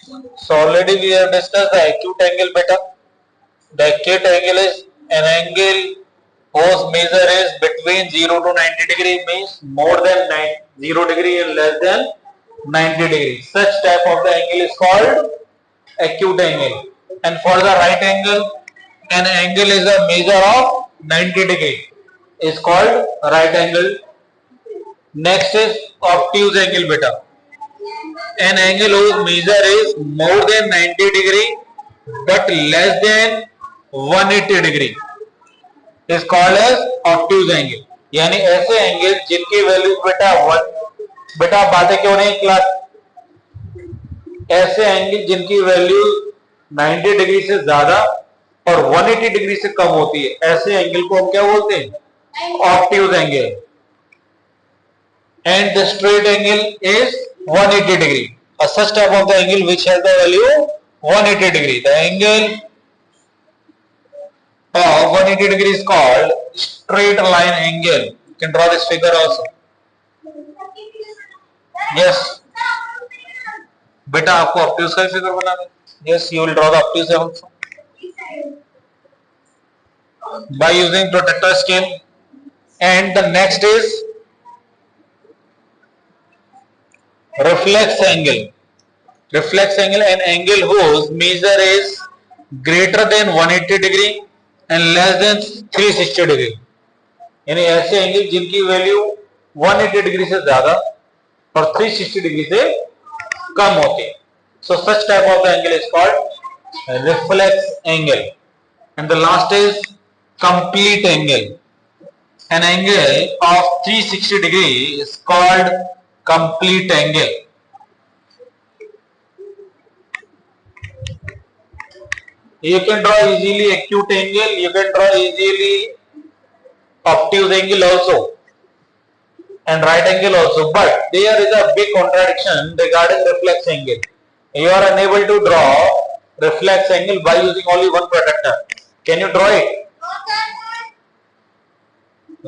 So already we have discussed the acute angle beta. The acute angle is an angle whose measure is between 0 to 90 degree, means more than 0 degree and less than 90 degree. Such type of the angle is called acute angle. And for the right angle, an angle is a measure of 90 degree is called right angle. Next is obtuse angle beta. An angle whose measure is more than 90 degree but less than 180 degree is called as obtuse angle. यानी ऐसे angle जिनकी value बेटा बातें क्यों नहीं class, ऐसे angle जिनकी value 90 degree से ज्यादा और 180 डिग्री से कम होती है, ऐसे एंगल को हम क्या बोलते हैं, obtuse angle. And the straight angle is 180 degree. A such type of the angle which has the value 180 degree. The angle of 180 degree is called straight line angle. You can draw this figure also. Yes. बेटा आपको obtuse का figure बनाना है. Yes, you will draw the obtuse also by using protractor scheme. And the next is reflex angle. Reflex angle, an angle whose measure is greater than 180 degree and less than 360 degree. यानी ऐसे angle जिनकी value 180 degree से ज्यादा और 360 degree से कम होती है. So such type of the angle is called reflex angle. And the last is complete angle. An angle of 360 degree is called complete angle. You can draw easily acute angle, you can draw easily obtuse angle also and right angle also, but there is a big contradiction regarding reflex angle. You are unable to draw reflex angle by using only one protractor. Can you draw it?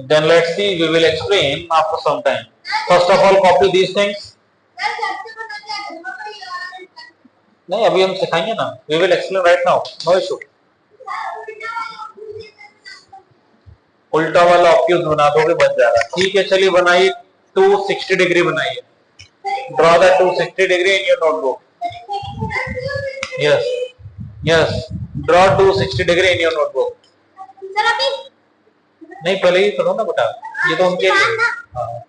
Then let's see, we will explain after some time. First of all, copy these things. नहीं अभी हम सिखाएंगे ना. We will explain right now. No issue. उल्टा वाला obtuse बना दोगे बन जाएगा. ठीक है चलिए बनाइए 260 डिग्री बनाइए. Draw the 260 degree in your notebook. Yes. Yes. Draw 260 degree in your notebook. नहीं पहले ही करो ना बेटा, ये तो उनके लिए. हाँ.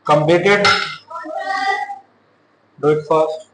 Completed? Do it fast.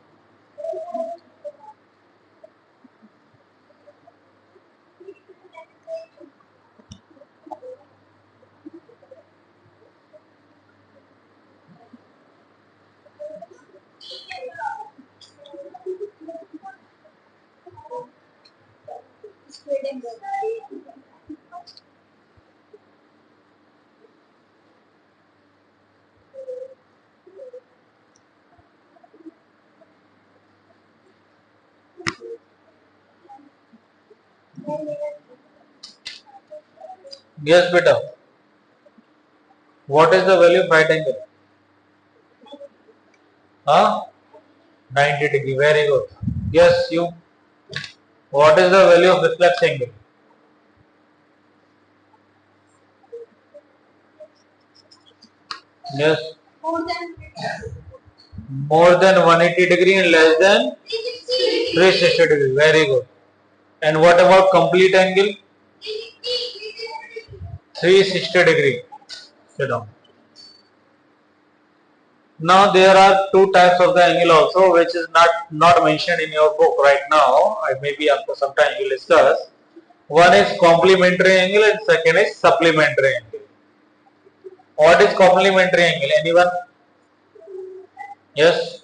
Yes, beta. What is the value of right angle? Huh? 90 degree. Very good. Yes, you. What is the value of reflex angle? Yes. More than 180 degree and less than 360 degree. Very good. And what about complete angle? 360 degree. Sit down. Now there are two types of the angle also, which is not mentioned in your book right now. Maybe after some time we will discuss. One is complementary angle and second is supplementary angle. What is complementary angle? Anyone? Yes.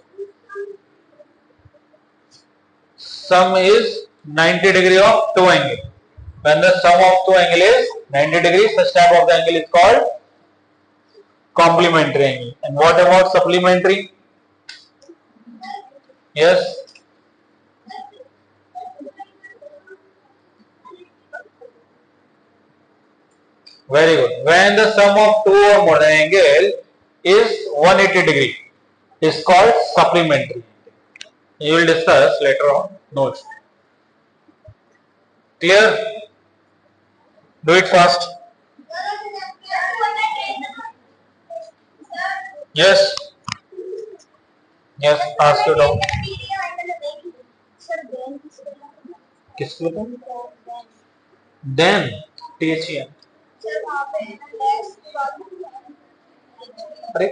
Some is 90 degree of two angle. When the sum of two angle is 90 degrees, such type of the angle is called complementary angle. And what about supplementary? Yes, very good. When the sum of two or more angle is 180 degree, is called supplementary. You will discuss later on notes. Clear? Do it fast. Yes. Yes. Ask your doubt. किसको बताऊं? Then THEN. अरे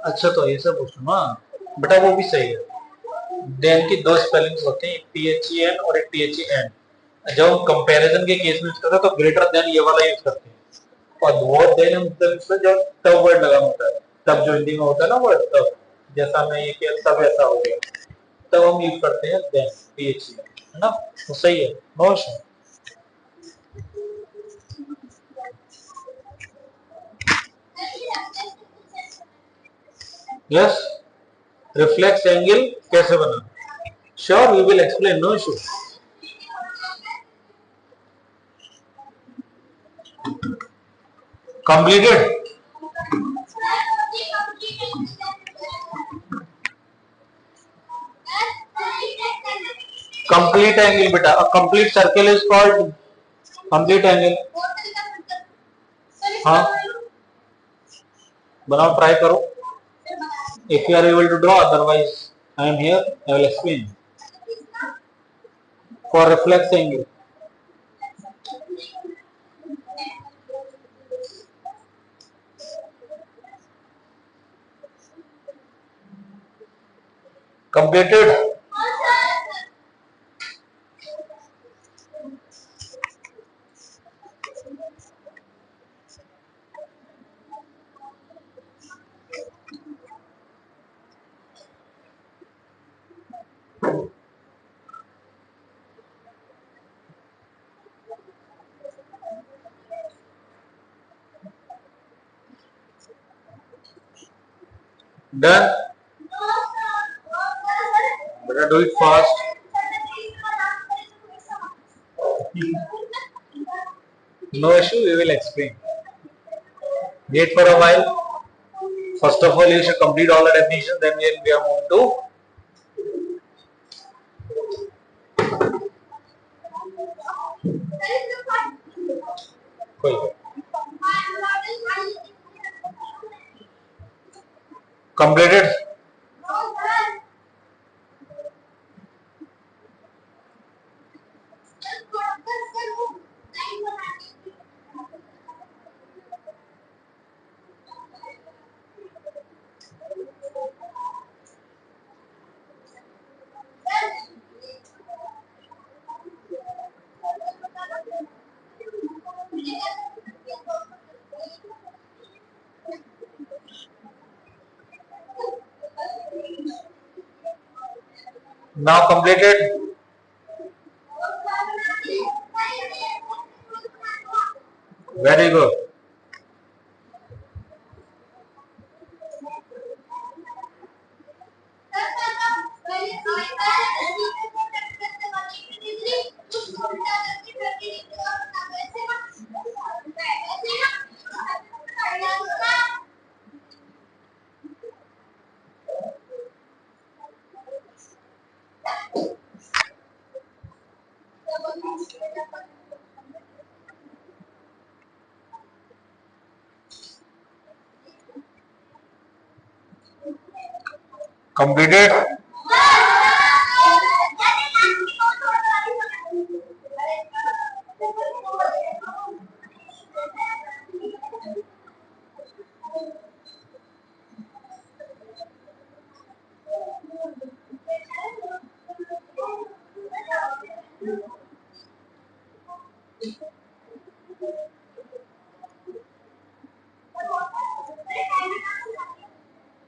अच्छा तो ऐसा पूछो ना बेटा, वो भी सही है। देन की दो स्पेलिंग्स होते हैं, एक THEN और एक THEN। जब हम कंपैरिजन के केस में यूज करते हैं तो ग्रेटर देन ये वाला यूज करते हैं, और वो देन हम जब तब वर्ड लगा होता है, तब जो हिंदी में होता है ना वर्ड तब, जैसा मैं ये किया तब ऐसा हो गया, तब हम यूज करते हैं देन THEN, है ना? तो सही है, no issue. Yes, reflex angle कैसे बना? Sure, we will explain, no issue. Completed? Complete angle बेटा, a complete circle is called complete angle. हाँ, बनाओ, ट्राई करो। If you are able to draw, otherwise I am here, I will explain. For reflex angle. Completed? Done? Better do it fast. No issue, we will explain. Wait for a while. First of all, you should complete all the definitions, then we are moving to completed. Now completed. Very good. Completed.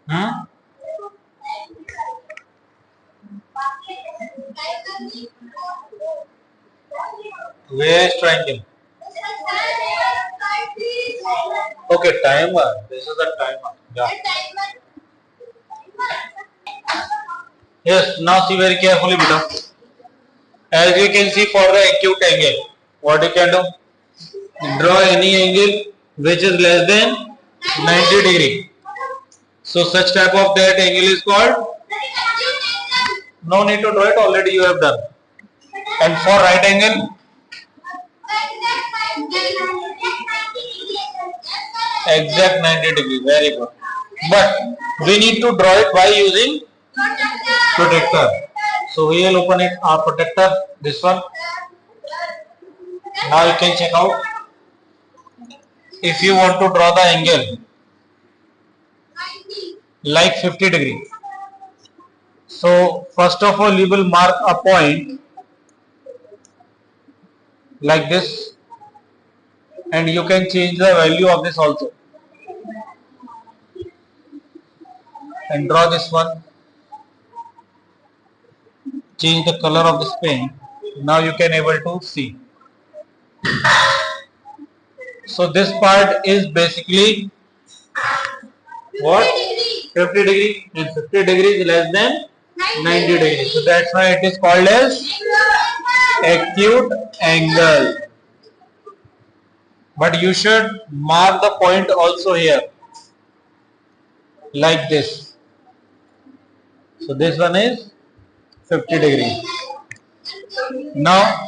Hmm? Where is triangle? Okay, timer. This is the timer. Yeah. Yes. Now see very carefully, beta. As you can see, for the acute angle, what you can do? Draw any angle which is less than 90 degree. So such type of that angle is called. No need to draw it. Already you have done. And for right angle, exact 90 degree. Very good. But we need to draw it by using protector. So we will open it our protector. This one. Now you can check out. If you want to draw the angle like 50 degree. So first of all you will mark a point like this, and you can change the value of this also, and draw this one, change the color of this pen. Now you can able to see. So this part is basically what? 50 degree, and 50 degree is less than 90 degrees. So that's why it is called as acute angle. But you should mark the point also here like this. So this one is 50 degree. Now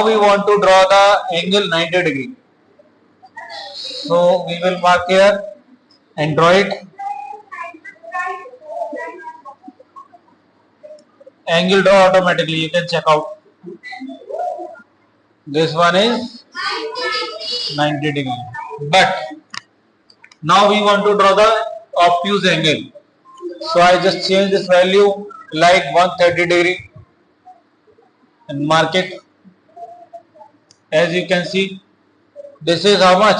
we want to draw the angle 90 degree. So we will mark here and draw it. Angle draw automatically, you can check out. This one is 90 degree. But now we want to draw the obtuse angle. So I just change this value like 130 degree and mark it. As you can see, this is how much?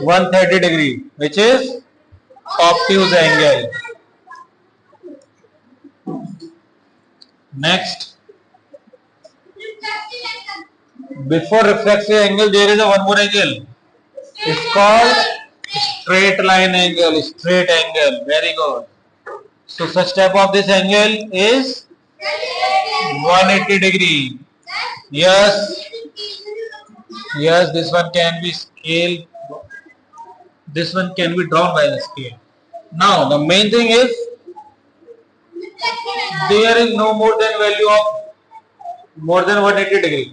130 degree, which is obtuse angle. Next, before reflexive angle there is a one more angle. It's called straight line angle, straight angle. Very good. So such type of this angle is 180 degree. Yes, this one can be scaled. This one can be drawn by the scale. Now the main thing is there is no more than value of more than 180 degree.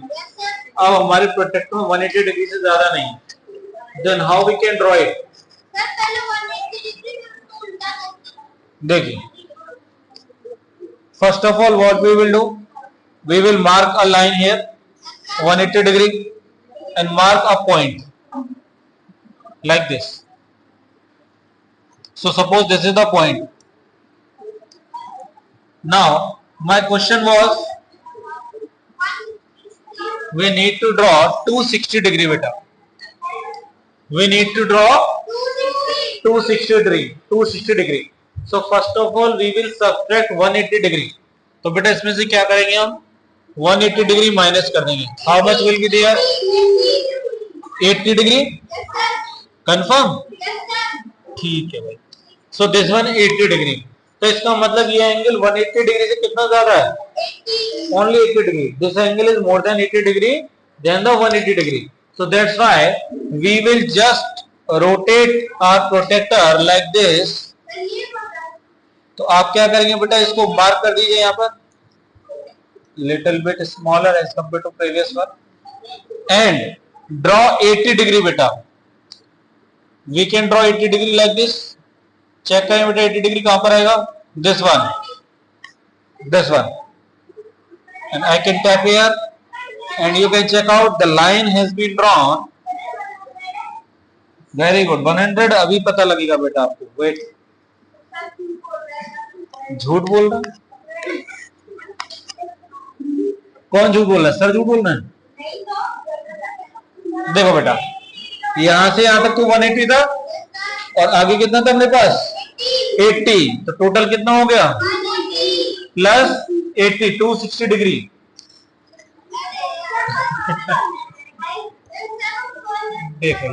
अब हमारे protector में 180 degree से ज्यादा नहीं. Then how we can draw it? देखिए, first of all what we will do? We will mark a line here 180 degree and mark a point like this. So suppose this is the point. Now my question was, we need to draw 260 degree beta. We need to draw 260 degree. So first of all we will subtract 180 degree. तो बेटा इसमें से क्या करेंगे हम? 180 degree minus कर देंगे. How much will be there? 80 degree. Confirm? ठीक है भाई. So this one 80 degree. तो इसका मतलब ये एंगल 180 डिग्री से कितना ज्यादा है? Only 80 degree. This angle is more than 80 degree than the 180 degree. So that's why we will just rotate our protector like this. तो आप क्या करेंगे बेटा? इसको मार्क कर दीजिए यहाँ पर. Little bit smaller as compared to previous one. And draw 80 degree beta. We can draw 80 degree like this. Check करें बेटा 80 डिग्री कहां पर आएगा? This one. And I can tap here and you can check out the line has been drawn. Very good. 100 अभी पता लगेगा बेटा आपको. Wait. झूठ बोल रहा है? कौन झूठ बोल रहा है? सर झूठ बोल रहे हैं? देखो बेटा, यहां से यहां तक तो 180 था और आगे कितना था अपने पास? 80. तो टोटल कितना हो गया? Plus 80 260 degree. देखो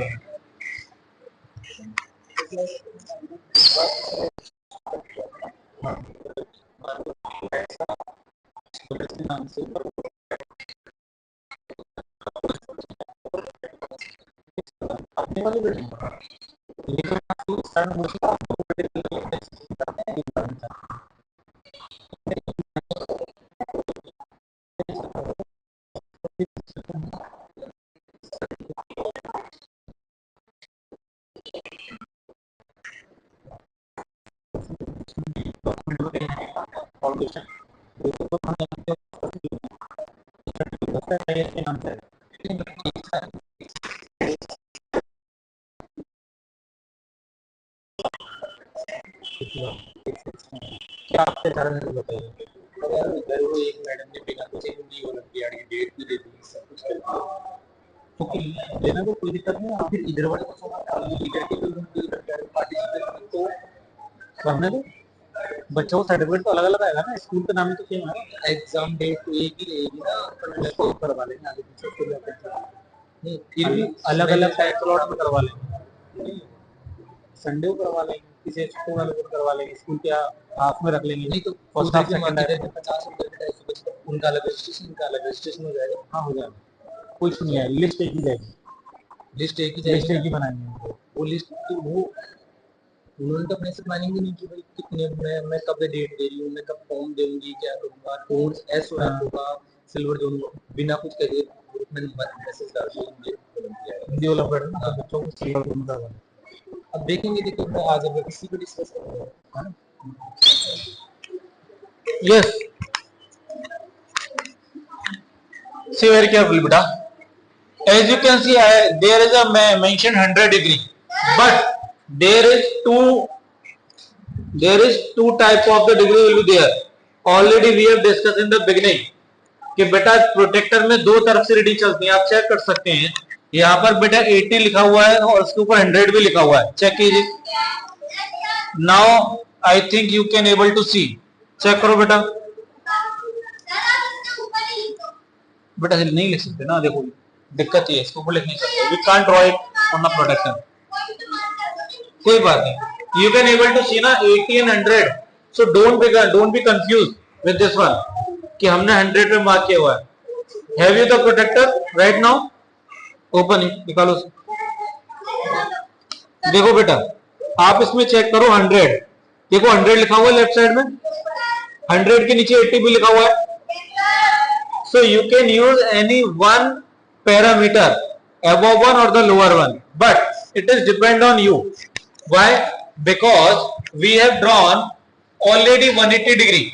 क्या आपके कारण बताइए। अगर वो एक मैडम ने बिना कुछ ओलंपियाड की डेट भी दे दी, सब कुछ कर दिया, तो देना को कोई दिक्कत नहीं। आप फिर इधर वाले पार्टिसिपेट तो करने दो। बच्चों को सर्टिफिकेट तो अलग अलग आएगा ना, स्कूल का नाम तो सेम है। एग्जाम डेट तो एक ही रहेगी ना, अपन करवा लेंगे आगे पीछे नहीं, फिर भी अलग अलग स्लॉट में करवा लेंगे। संडे को करवा लेंगे, किसी स्कूल वाले को करवा लेंगे, स्कूल के हाफ में रख लेंगे। नहीं तो फर्स्ट हाफ सेकंड हाफ 50 रुपए उनका अलग रजिस्ट्रेशन, इनका अलग रजिस्ट्रेशन हो जाएगा। हाँ हो जाएगा, कोई इशू नहीं है। लिस्ट एक ही जाएगी, लिस्ट एक ही जाएगी, लिस्ट एक ही बनाएंगे। वो लिस्ट तो वो उन्होंने तो अपने से प्लानिंग भी नहीं की भाई कितने मैं कब डेट दे रही हूँ, मैं कब फॉर्म दूंगी, क्या करूँगा, कोर्स एस होगा, सिल्वर जोन बिना कुछ कहे ग्रुप में मैसेज डाल दिया हिंदी वाला पढ़ ना बच्चों को सिल्वर जोन का। अब देखेंगे देखिए आज अगर किसी को डिस्कस करेंगे। Yes see very carefully beta, as you can see there is a mentioned 100 degree, but there is two type of the degree will be there. Already we have discussed in the beginning कि बेटा protector में दो तरफ से reading चलती है, आप check कर सकते हैं। यहाँ पर बेटा 80 लिखा हुआ है और उसके ऊपर 100 भी लिखा हुआ है, चेक कीजिए। Now I think you can able to see, check करो बेटा। बेटा नहीं लिख सकते ना, देखो दिक्कत ये है, इसको ऊपर लिख नहीं सकते, we can't draw it on the protection. कोई बात नहीं, you can able to see ना 80 and 100, so don't be confuse with this one कि हमने 100 पे मार्क किया हुआ है। Have you the protector right now? Open it, निकालो। देखो बेटा आप इसमें चेक करो 100, देखो 100 लिखा हुआ है लेफ्ट साइड में, 100 के नीचे 80 भी लिखा हुआ है। So you can use any one parameter, above one or the lower one, but it is depend on you. Why? Because we have drawn already 180 degree.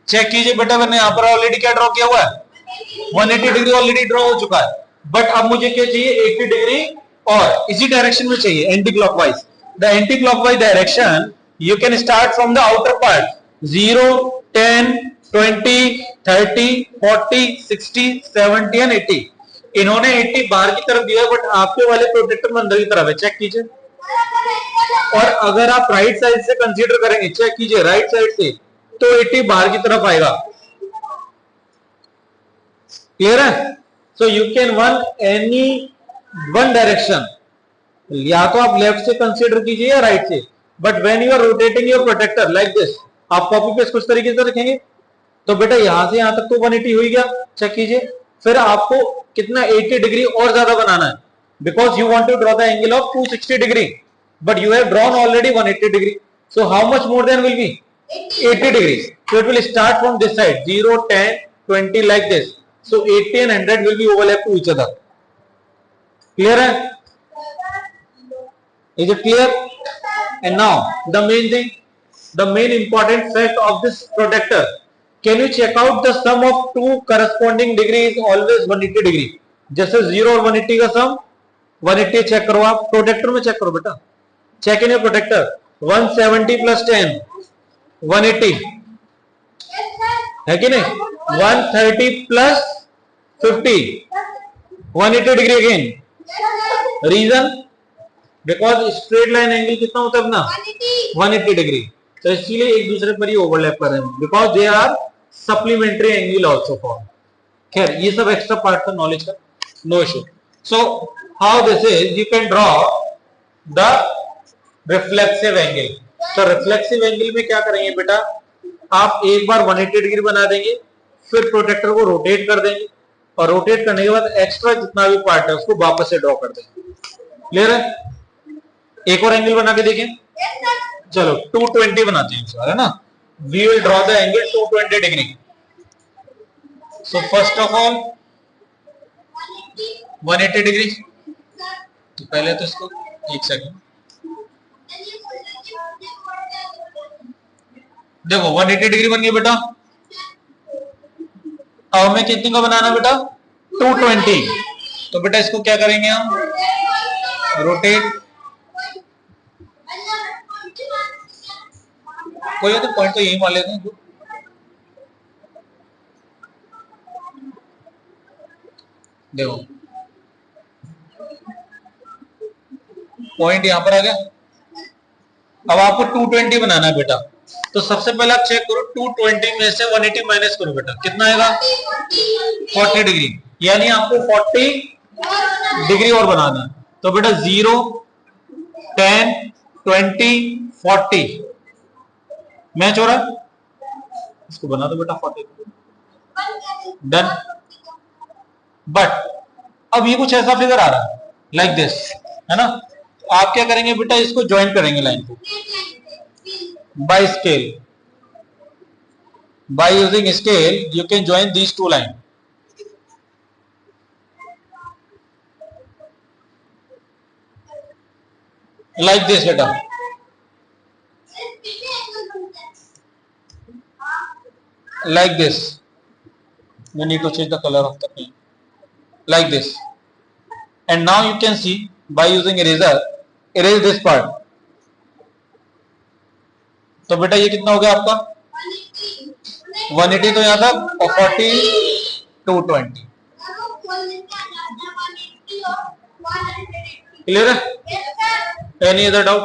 Check कीजिए बेटा, मैंने यहाँ पर ऑलरेडी क्या ड्रॉ किया हुआ है, 180 डिग्री ऑलरेडी ड्रॉ हो चुका है। बट अब मुझे क्या चाहिए, 80 डिग्री और इसी डायरेक्शन में चाहिए, anti clockwise. The anti clockwise direction you can start from the outer part, 0, 10, 20, 30, 40, 60, 70 and 80। इन्होंने 80 बाहर की तरफ दिया है, बट आपके वाले प्रोटेक्टर में अंदर की तरफ है, चेक कीजिए। और अगर आप राइट साइड से कंसीडर करेंगे, चेक कीजिए राइट साइड से, तो 80 बाहर की तरफ आएगा। क्लियर है? So you can one any one direction, या तो आप लेफ्ट से कंसीडर कीजिए या राइट से, but when you are rotating your protector like this, आप कॉपी पेस्ट कुछ तरीके से रखेंगे तो बेटा यहां से यहां तक तो 180 हो गया, चेक कीजिए। फिर आपको कितना 80 डिग्री और ज्यादा बनाना है, because you want to draw the angle of 260 degree, but you have drawn already 180 degree, so how much more then will be 80 degree. So it will start from this side, 0, 10, 20 like this. So 80 and 100 will be overlap to each other. Clear hai? Is it clear? And now the main thing, the main important fact of this protector. Can you check out the sum of two corresponding degree is always 180 degree. जैसे 0 और 180 का sum 180 check करो, आप protector में check करो बेटा, check in your protector, 170 plus 10 180 है कि नहीं, 130 plus 50 180 degree again. Reason, because straight line angle कितना होता है अपना 180 डिग्री, तो इसीलिए एक दूसरे पर ही ओवरलैप कर रहे हैं, because they are supplementary angle also form. खैर ये सब एक्स्ट्रा पार्ट का नॉलेज का, no issue. So how this is, you can draw the reflexive angle. तो रिफ्लेक्सिव एंगल में क्या करेंगे बेटा, आप एक बार 180 डिग्री बना देंगे, फिर प्रोटेक्टर को रोटेट कर देंगे, और रोटेट करने के बाद एक्स्ट्रा जितना भी पार्ट है उसको वापस से ड्रॉ कर देंगे। क्लियर है? एक और एंगल बना के देखें। चलो 220 बनाते हैं इस बार, है ना। We will draw the angle 220 degree. So first of all 180 degree. तो पहले तो इसको एक सेकंड देखो, 180 डिग्री बन गई बेटा। अब हमें कितनी का बनाना बेटा, 220। तो बेटा इसको क्या करेंगे हम, रोटेट। कोई तो पॉइंट तो यही मान लेते हैं। देखो पॉइंट यहां पर आ गया। अब आपको 220 बनाना है बेटा। तो सबसे पहले आप चेक करो, 220 में से 180 माइनस करो बेटा, कितना आएगा, 40 डिग्री। यानी आपको 40 डिग्री और बनाना है। तो बेटा 0, 10, 20, 40 मैच हो रहा है। इसको बना दो बेटा 40, डन। बट अब ये कुछ ऐसा फिगर आ रहा है लाइक दिस, है ना। तो आप क्या करेंगे बेटा, इसको ज्वाइन करेंगे लाइन को by scale. By using scale, you can join these two lines. Like this, beta. Like this. You need to change the color of the pen. Like this. And now you can see by using eraser, erase this part. तो बेटा ये कितना हो गया आपका 180, तो यहाँ तक, और 40, 220। क्लियर है? Any other doubt?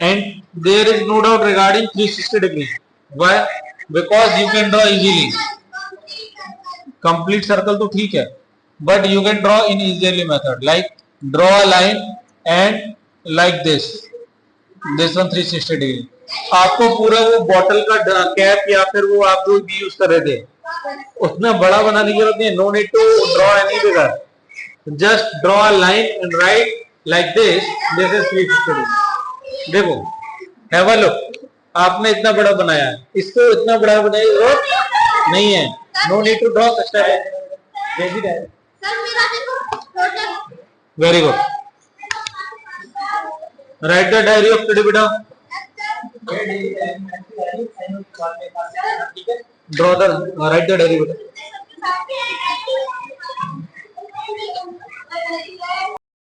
And there is no doubt regarding 360 degree. Why? Because you can draw easily. Complete circle तो ठीक है, but you can draw in easily method, like draw a line and like this one 360 degree. आपको पूरा वो bottle का cap या फिर वो आप जो भी यूज कर रहे थे उतना बड़ा बनाने की जरूरत नहीं है। No need to draw any bigger, just draw a line and right like this is 360 degree. देखो, हैव अ लुक, आपने इतना बड़ा बनाया है, इसको इतना बड़ा बनाने की जरूरत नहीं है। No need to draw such type. Very good. Write the diary of today बेटा। Draw the write the diary बेटा।